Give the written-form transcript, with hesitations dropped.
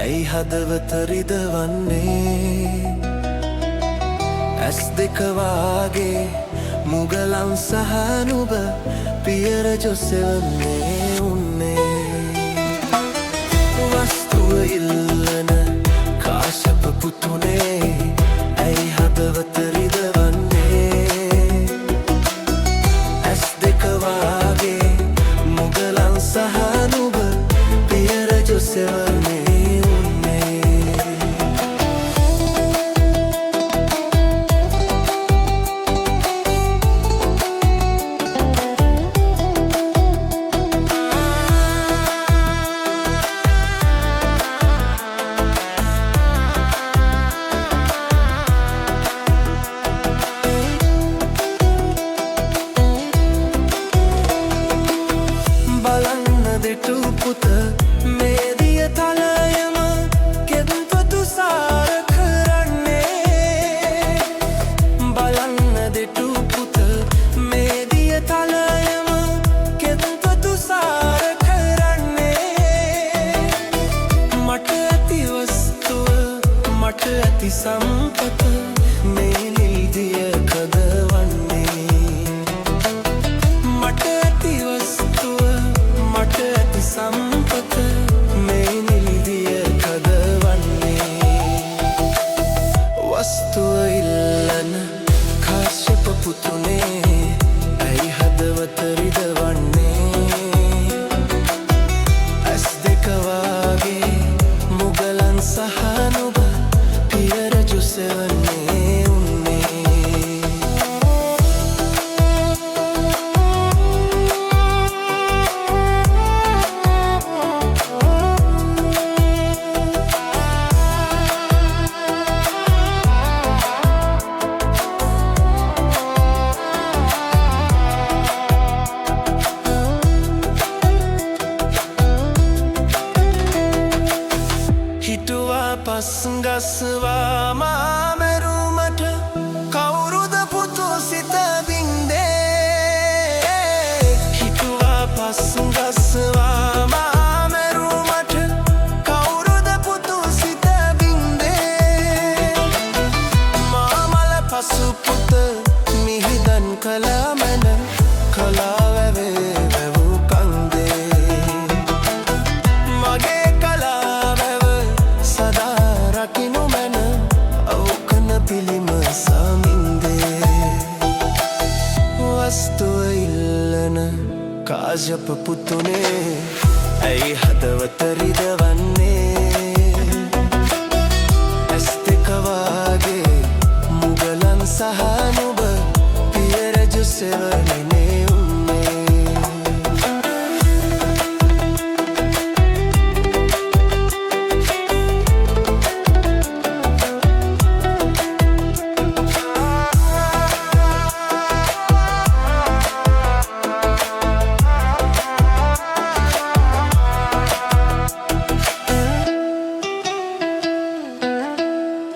ඇයි හදවත රිදවන්නේ ඇස් දෙක වාගේ මුගලන් සහ නුඹ පියර ජොසෙවන්නේ උන්නේ වස්තුව ඉල්ලන කාශ්‍යප පුතුනේ ඇයි හදවත රිදවන්නේ ඇස් දෙක වාගේ මුගලන් සහ නුඹ පියර ජොසෙවන්නේ පුත මේ දිය තලයම කෙත්වතු සාර කරන්නේ බලන්න දෙටු පුත මේ දිය තලයම කෙත්වතු සාර කරන්නේ මට ඇති වස්තුව මට ඇති සම්පත මේ නිල්දිය කදවන්නේ මට ඇති වස්තුව මට ඇති සම්පත මේ නිල්දිය කදවන්නේ වස්තුව ඉල්ලන කාශ්‍යප පුතුනේ ඇයි හදවත රිදවන්නේ ඇස් දෙක වාගේ මුගලන් සහ නුඹ පියර ජොසෙවන්නේ පස්ගස්වා මා මැරුමට කවුරුද පුතු සිත බින්දේ හිතුවා පස්ගස්වා මා මැරුමට කවුරුද පුතු සිත බින්දේ මාමල පසු පුත මිහිදන් කළා මැන කලා වැවේ වැවූ කන්දේ මගේ කලා වැව සදා රකිනු මැන අවකන පිළිම සමින්දේ වස්තුව ඉල්ලන කාශ්‍යප පුතුනේ ඇයි හදවත රිදවන්නේ